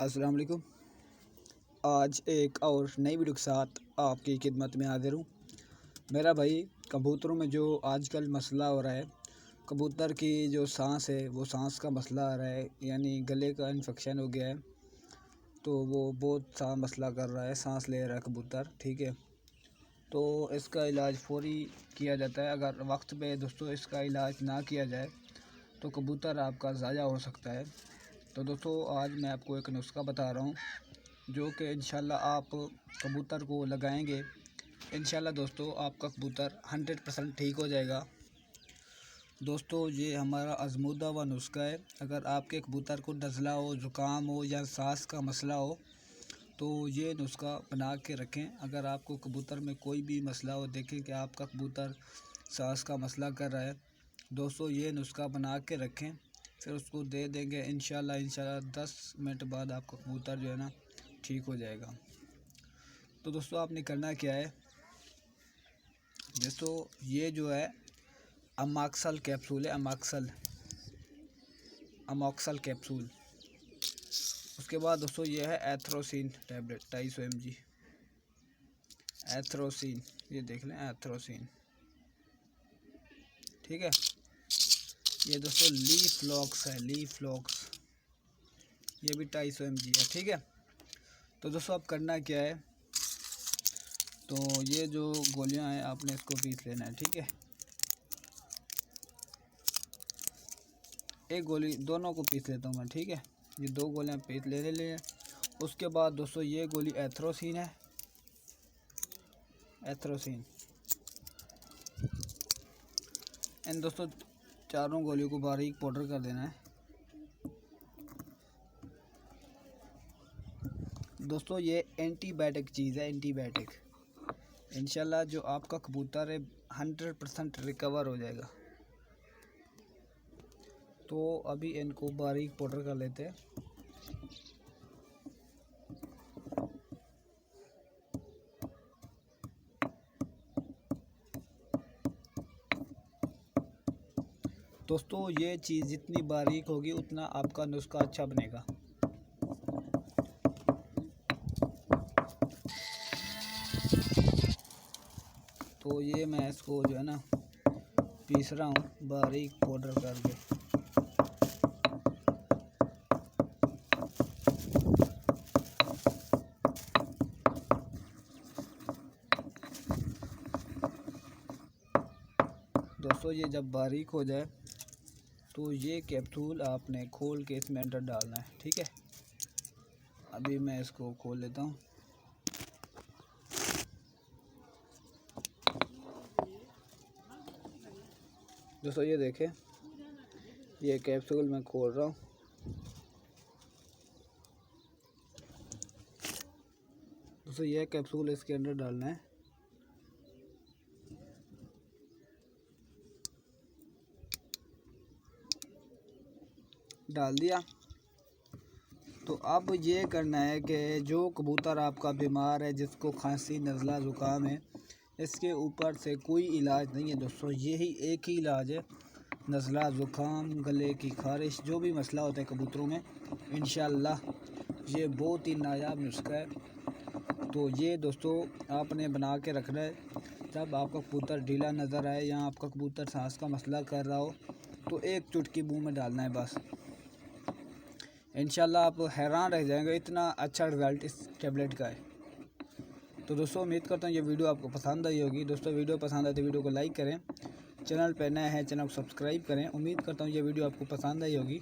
अस्सलाम वालेकुम। आज एक और नई वीडियो के साथ आपकी खिदमत में हाज़िर हूँ। मेरा भाई, कबूतरों में जो आजकल मसला हो रहा है, कबूतर की जो सांस है वो सांस का मसला आ रहा है, यानी गले का इन्फेक्शन हो गया है। तो वो बहुत सा मसला कर रहा है, सांस ले रहा है कबूतर, ठीक है। तो इसका इलाज फ़ौरी किया जाता है। अगर वक्त पे दोस्तों इसका इलाज ना किया जाए तो कबूतर आपका ज़ाया हो सकता है। तो दोस्तों आज मैं आपको एक नुस्खा बता रहा हूँ जो कि इंशाल्लाह आप कबूतर को लगाएंगे, इंशाल्लाह दोस्तों आपका कबूतर 100% ठीक हो जाएगा। दोस्तों ये हमारा आजमूदा हुआ नुस्खा है। अगर आपके कबूतर को नज़ला हो, ज़ुकाम हो या सांस का मसला हो तो ये नुस्खा बना के रखें। अगर आपको कबूतर में कोई भी मसला हो, देखें कि आपका कबूतर सांस का मसला कर रहा है, दोस्तों ये नुस्खा बना के रखें, फिर उसको दे देंगे। इंशाल्लाह 10 मिनट बाद आपका कबूतर जो है ना ठीक हो जाएगा। तो दोस्तों आपने करना क्या है, दोस्तों ये जो है अमॉक्सल कैप्सूल है, अमॉक्सल कैप्सूल। उसके बाद दोस्तों ये है एथ्रोसिन टैबलेट 250 mg एथ्रोसिन, ये देख लें एथ्रोसिन, ठीक है। ये दोस्तों लीफ्लॉक्स है, लीफ्लॉक्स, ये भी 250 mg है, ठीक है। तो दोस्तों आप करना क्या है, तो ये जो गोलियां हैं आपने इसको पीस लेना है, ठीक है। एक गोली, दोनों को पीस लेता हूँ मैं, ठीक है। ये 2 गोलियां पीस ले लिए। उसके बाद दोस्तों ये गोली एथ्रोसिन है, एथ्रोसिन। इन दोस्तों चारों गोलियों को बारीक पाउडर कर देना है। दोस्तों ये एंटीबायोटिक चीज़ है, एंटीबायोटिक। इंशाल्लाह जो आपका कबूतर है 100% रिकवर हो जाएगा। तो अभी इनको बारीक पाउडर कर लेते हैं। दोस्तों ये चीज़ जितनी बारीक होगी उतना आपका नुस्खा अच्छा बनेगा। तो ये मैं इसको जो है ना पीस रहा हूँ बारीक पाउडर करके। दोस्तों ये जब बारीक हो जाए तो ये कैप्सूल आपने खोल के इसमें अंदर डालना है, ठीक है। अभी मैं इसको खोल लेता हूँ। दोस्तों ये देखें, ये कैप्सूल मैं खोल रहा हूँ। दोस्तों ये कैप्सूल इसके अंदर डालना है। डाल दिया। तो अब ये करना है कि जो कबूतर आपका बीमार है, जिसको खांसी नज़ला ज़ुकाम है, इसके ऊपर से कोई इलाज नहीं है दोस्तों, यही एक ही इलाज है। नज़ला ज़ुकाम, गले की ख़ारिश, जो भी मसला होता है कबूतरों में, इंशाल्लाह ये बहुत ही नायाब नुस्खा है। तो ये दोस्तों आपने बना के रखना है। जब आपका कबूतर ढीला नज़र आए या आपका कबूतर सांस का मसला कर रहा हो तो एक चुटकी मुँह में डालना है बस। इंशाल्लाह आप हैरान रह जाएंगे, इतना अच्छा रिज़ल्ट इस टैबलेट का है। तो दोस्तों उम्मीद करता हूँ ये वीडियो आपको पसंद आई होगी। दोस्तों वीडियो पसंद आए तो वीडियो को लाइक करें, चैनल पर नए हैं चैनल को सब्सक्राइब करें। उम्मीद करता हूँ ये वीडियो आपको पसंद आई होगी।